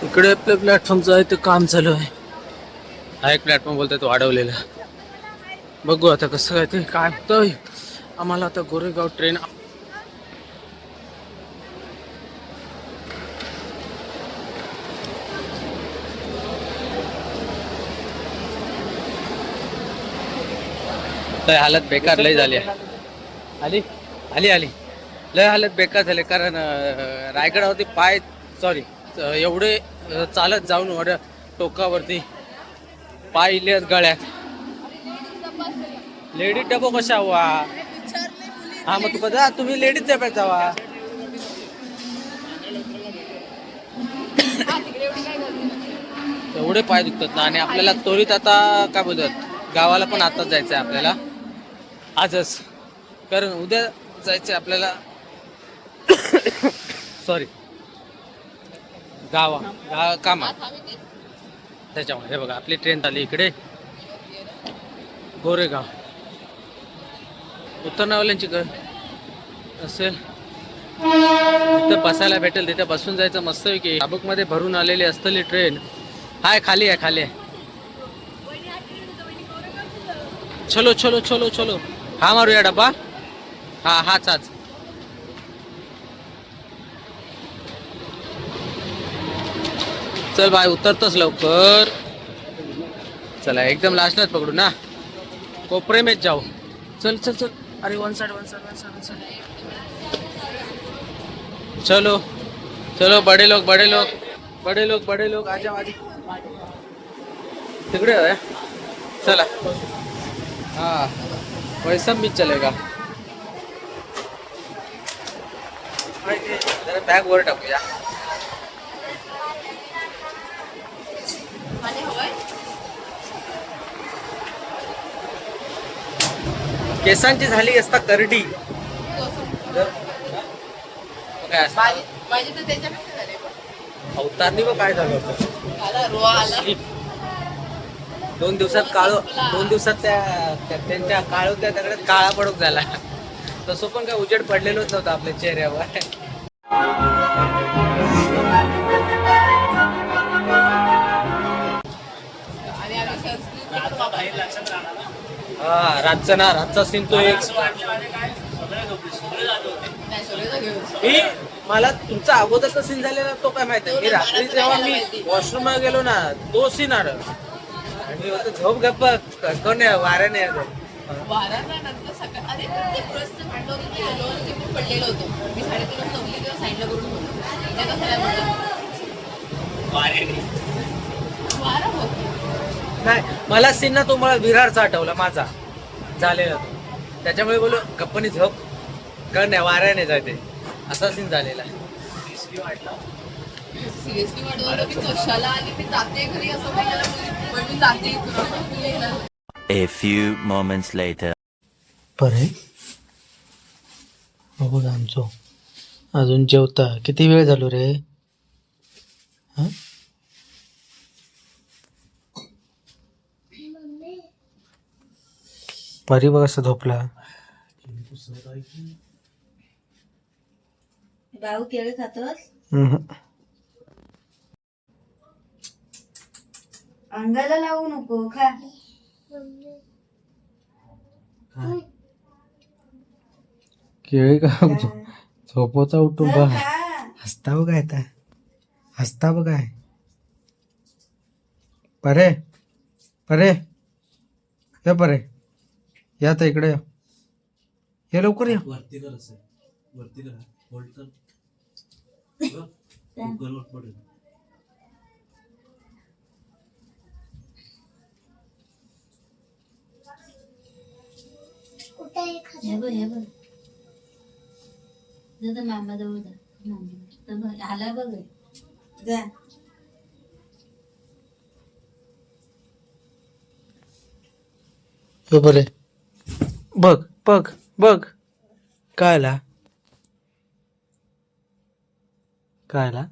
इकडे आपल्या प्लॅटफॉर्मचं आहे ते काम चालू आहे. हा एक प्लॅटफॉर्म बोलतोय तो अडवलेला. बघू आता कसं काय ते काय होतंय. आम्हाला आता गोरेगाव ट्रेन लय हालत बेकार लय झाली. आली आली आली लय हालत बेकार झाली कारण रायगडावरती पाय सॉरी एवढे चालत जाऊन वर टोकावरती पाय इलेच गळ्यात. लेडीज डबो कशा हवा हा मग तू बघा तुम्ही लेडीज डब्यात जावा. एवढे पाय दुखतात ना आणि आपल्याला त्वरित आता काय बोलतात गावाला पण आताच जायचं आहे आपल्याला आजच कारण उद्या जायचं आपल्याला सॉरी गावा कामात. त्याच्यामुळे हे बघा आपली ट्रेन आली इकडे गोरेगाव उत्तरनावाल्यांची असेल तिथं बसायला भेटेल तिथे बसून जायचं मस्त की अबुक मध्ये भरून आलेली असलेली ट्रेन हाय खाली आहे खाली आहे. चलो चलो चलो चलो हा मारूया डब्बा हा हाच हाच. चल बाय उतरतोस लवकर. चला एकदम लास्टच पकडू ना कोपरे में जाओ. चल चल चल अरे one side one side one side one side. चलो चलो बड़े लोग बड़े लोग बड़े लोग बड़े लोग आजा आजा तिकडे आहे. चला हा वैसा भी चलेगा. जरा बॅग वर टाकूया. केसांची झाली असता करडी अवतारनी व काय झालं होतं 2 दिवसात काळ 2 दिवसात त्यांच्या काळ होत्या त्याकडे काळा पडूक झाला. तसं पण काय उजेड पडलेलोच नव्हता आपल्या चेहऱ्यावर. हा रातचा सीन तो एक मला तुमचा अगोदरचा सीन झालेला तो काय माहिती आहे. मी रात्री जेव्हा मी वॉशरूमला गेलो ना तो सीन आला आणि झोप गप्प कोण वाऱ्याने नाही मला सीन ना तो मला विरारचा आठवला माझा झालेला तो त्याच्यामुळे बोललो गप्पनी झोप कळ नाही वाऱ्याने जाते असा सीन झालेला. A few moments later. बरे बघू आमचो अजून जेवता किती वेळ झालो रे. हा परी बघ असं झोपला. भाऊ केळी खातोस अंगाला लावू नको खा. केळी का झोपवता उठून बघ हसता बघ काय हसता बघ काय. परे परे या परे या तर इकडे या लवकर या. वरती कर असं वरती कर होल्ड कर गुगलवर पडेल. मामा जवळ जा आला बघ जा. बरे बघ बघ बघ कायला कायला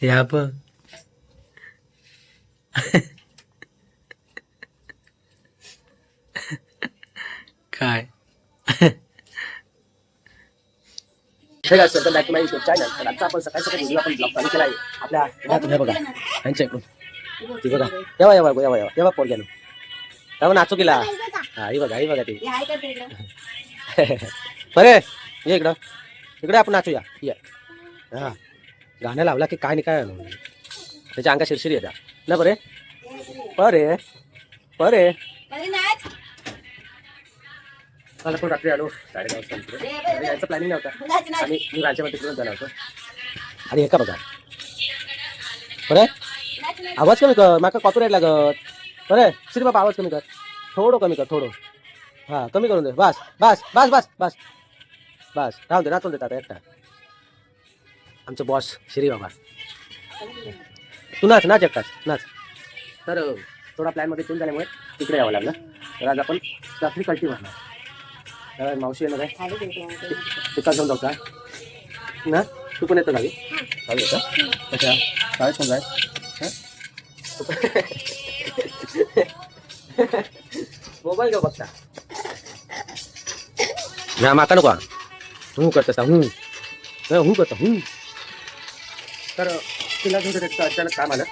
या पण काय हे काय sir back to my YouTube channel. तर आता आपण सकाळी सकाळी व्हिडिओ आपण ब्लॉग चालू केला आहे आपल्या घरातून. हे बघा यांच्या इकडून ती बघा येवा येवा येवा येवा येवा पोर गेलो तेव्हा नाचू केला. हा ही बघा ती बरे ये इकडं इकडे आपण नाचूया ये. हा गाणं लावला की काय नाही काय त्याच्या अंगा शिरशिरी येत्या ना. बरे बरे बरे मला पण रात्री आलो 9:30 वाजता यायचं प्लॅनिंग नव्हता आणि मी राज्यामध्ये तिकडून झाला होतो. आणि हे का बघा बरं आवाज कमी कर माका कॉपीराईट लागत. बरं श्री बाबा आवाज कमी कर थोडं कमी कर थोडं. हां कमी करून दे बस बस बस बस बस बस राहून दे नाचून देतात आता एकटा आमचं बॉस श्री बाबा. तू नाच नाच एकटाच नाच. तर थोडा प्लॅनमध्ये चेंज झाल्यामुळे तिकडे यावं लागलं. तर आज आपण रात्री कल्टी मारणार. तर मावशी येणार आहे तिकडे जाऊन जाऊ का ना. तू पण येतो गावी गावी येतं कशा शाळेत कोण जाय मोबाईल घेऊ बघता ना माका नको हू करता हू करता तर तिला घेऊन अचानक काम आलं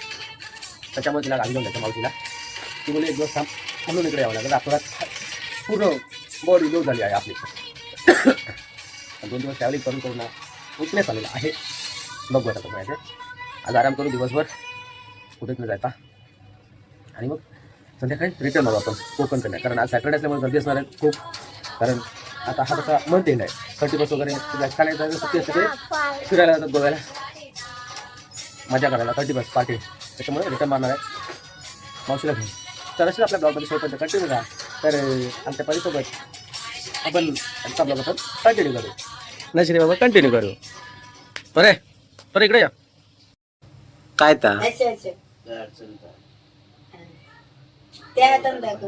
त्याच्यामुळे तिला गाडी घेऊन जायचं मावशीला. ती बोलली एक दिवस थांब म्हणून इकडे यावं लागलं. नागपुरात पूर्ण बॉडी लो झाली आहे आपली. 2 दिवस ट्रॅव्हलिंग करून करून विकनेस आलेला आहे. बघू आता कसं आहे. आज आराम करू दिवसभर कुठेच न जाता आणि मग संध्याकाळी रिटर्न मारू आपण कोकण करणार. कारण आज सॅटर्डे असल्यामुळे गर्दी असणार आहे खूप. कारण आता हा कसा मंथ एंड आहे 31 वगैरे खायला सुट्टी असते ते फिरायला जातात बघायला मजा करायला 31 पार्टी. त्याच्यामुळे रिटर्न मारणार आहे मावशीला घेऊन. तर असेल आपल्या ब्लॉगमध्ये सोबत कंटिन्यू करा. तर आमच्या परिसोबत आपण आमचा ब्लॉग आपण कंटिन्यू करू ना श्री बाबा कंटिन्यू करू. बरे बरं इकडे या काय तर त्या हातानं दाखव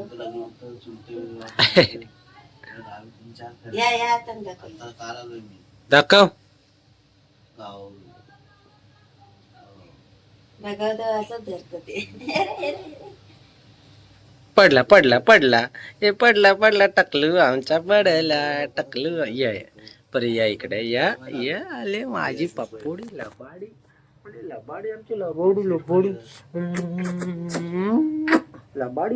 या हातानं दाखव दाखव बघा तर असंच धरतं ते. पडला पडला पडला हे पडला पडला टकलू आमचा पडला टकलू या परे या इकडे या या आले माझी पप्पोडी लबाडी लबाडी आमची लबाडी लबाडी लबाडी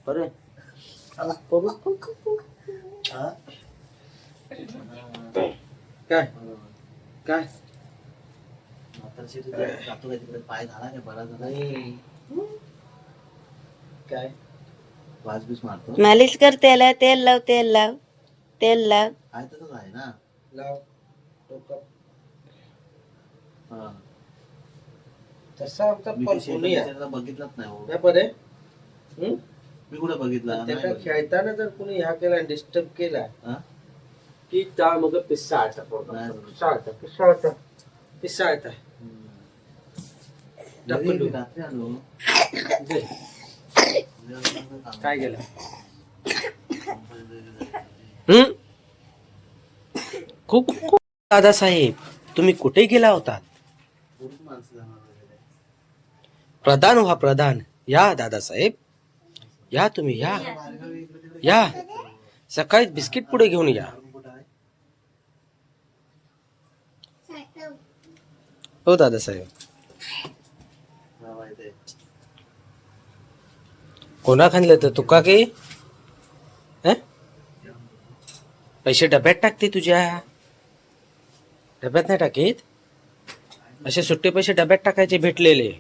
बरे काय काय पाय झाला काय बरा झाला काय वाज बीस मारतो मालिश कर त्याला तेल लाव तेल लाव तेल लाव. आहे तसंच आहे ना लाव तसा आमचा बघितलाच नाही हो. बरे मी कुठे बघितला त्याला खेळताना जर कोणी ह्या केला डिस्टर्ब केला की त्या मग पिसाळता पिसाळता पिसाळता पिसाळता रात्री आलो काय गेलं खूप खूप दादासाहेब तुम्ही कुठे गेला होता. प्रधान व्हा प्रधान या दादासाहेब या तुम्ही या या सकाळी बिस्किट पुढे घेऊन या. हो दादासाहेब कोणा खांदलं तर तुका के पैसे डब्यात टाकते तुझ्या डब्यात नाही टाकीत. असे सुट्टे पैसे डब्यात टाकायचे भेटलेले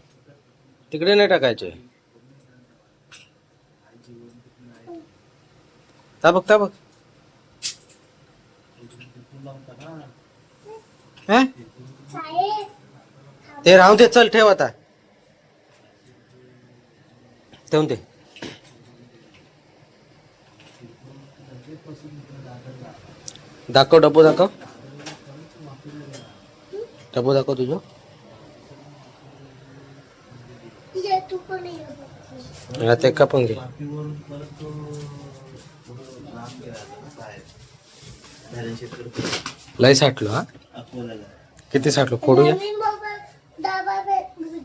तिकडे नाही टाकायचे. ताबक ताबक ते राहू दे चल ठेव आता ठेवून दे. दाखव डब्बो दाखव डब्बो दाखव तुझं ते का पण घे लय साठलो. हा किती साठलो फोडूया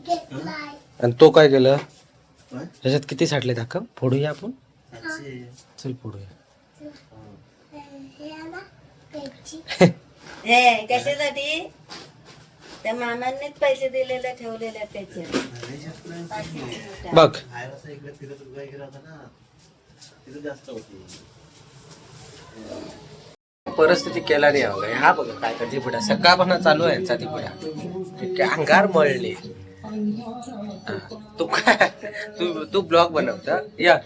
आणि तो काय केलं काय? त्याच्यात किती साठले दाखव फोडूया आपण 700. चल फोडूया हे कशासाठी त्या मामांनीच पैसे दिलेले ठेवलेले त्याचे बघ बाहेर असं इकडे फिरत वगैरे होता ना तिथे जास्त होती. परिस्थिती केला नाही हवं हा बघा काय कधी पुढे सकाळपासून चालू आहे यांचा ती पुढे अंगार मळले हा, तू काय तू ब्लॉग बनवता या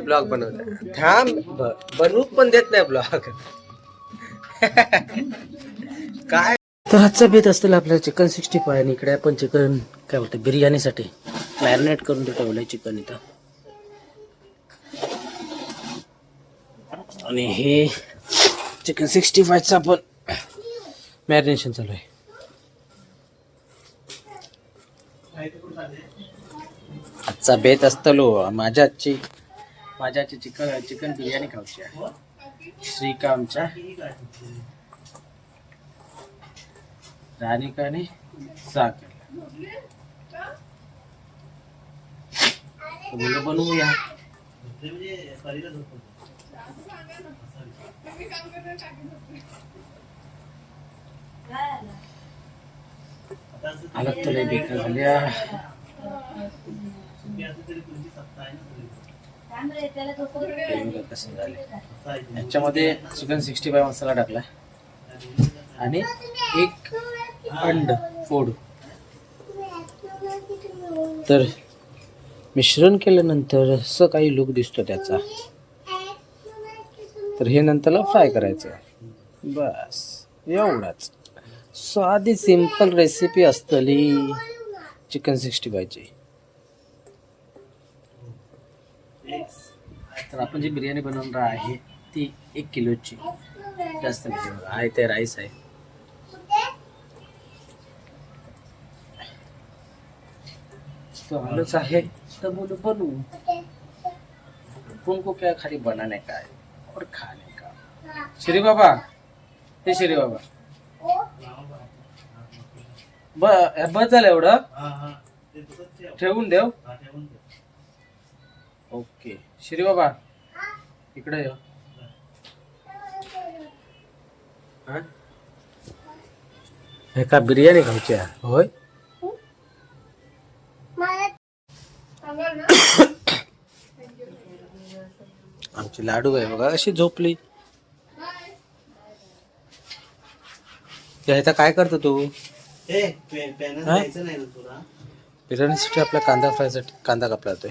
ब्लॉग बनवता थांब बनवू पण देत नाही ब्लॉग काय तर आजचा बेत असतील आपल्याला चिकन 65 आणि इकडे आपण चिकन काय बोलतो बिर्याणीसाठी मॅरिनेट करून ठेवलंय चिकन इथं आणि हे चिकन 65चं आपण मॅरिनेशन चालू आहे. आजचा बेत असतलो माझ्या आजची चिकन बिर्याणी खाऊची आहे. श्रीकामच्या राणीकाने साखर मुलं बनवूया. आला तुला बेकार झाल्या कसं झाले याच्यामध्ये चिकन 65 मसाला टाकला आणि एक अंड फोड तर मिश्रण केल्यानंतर असं काही लुक दिसतो त्याचा तर हे नंतरला फ्राय करायचं बस एवढाच साधी सिंपल रेसिपी असतली चिकन 65 ची. तर आपण जी बिर्याणी बनवणार आहे ती 1 किलोची जास्त नाही आहे ते राईस आहे तो आलूच आहे तर बोलो बनू तुमको क्या खाली बनाने का है और खाने का. श्री बाबा हे श्री बाबा बस झालं एवढं ठेवून देव. ओके श्री बाबा इकडे ये. हे का बिर्याणी खायची आहे होय. आमची लाडू आहे बघा अशी झोपली. ह्याचा काय करतो तू द्यायचं नाही ना तुला. बिर्याणीसाठी आपला कांदा फ्रायसाठी कांदा कापला जातोय.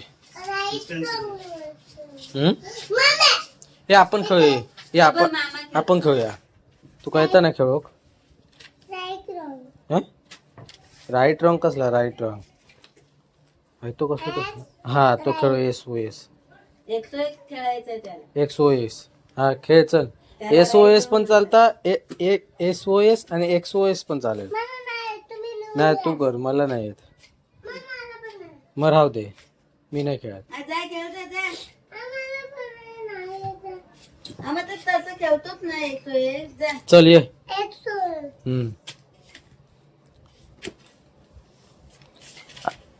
हे आपण खेळूया हे आपण खेळूया. तू काय येतं ना खेळू राईट रॉंग कसला राईट रॉंग तो कसला हा तो खेळू SOS XOS हा खेळ चल. SOS पण चालता SOS आणि XOS पण चालेल. नाही तू कर मला नाही येत मग राहू दे मी नाही खेळत. चल ये.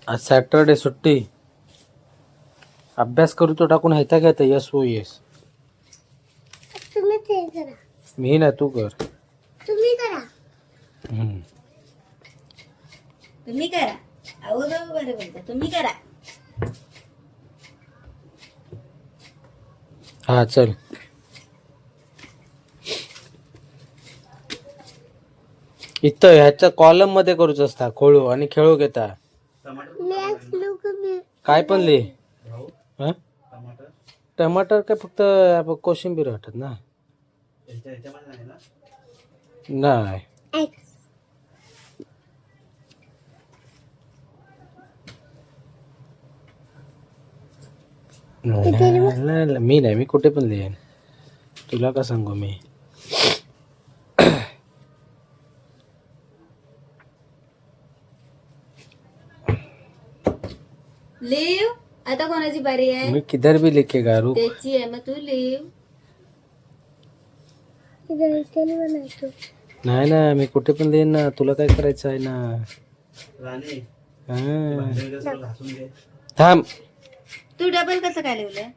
आज सॅटरडे सुट्टी अभ्यास करू तो टाकून हायता घ्या SOS. मी ना तू कर तुम्ही करा अहो बरं बोलता तुम्ही करा. हा चल इथं ह्याच्या कॉलम मध्ये करूच असता खोळू आणि खेळू घेता काय पण लिह. टमाटर काय फक्त कोशिंबीर वाटत ना नाही. मी नाही मी कुठे पण लिहिन तुला का सांगू मी. लिव आता कोणाची बारी आहे. मी किधर भी लिखेगा रुक त्याची आहे मग तू लिव. नाही ना मी कुठे पण लिहिन ना तुला काय करायचं आहे ना. राणे हं. भांडे वगैरे सगळं घासून घे. थांब. तू डबल कसं काय लिहिलंय?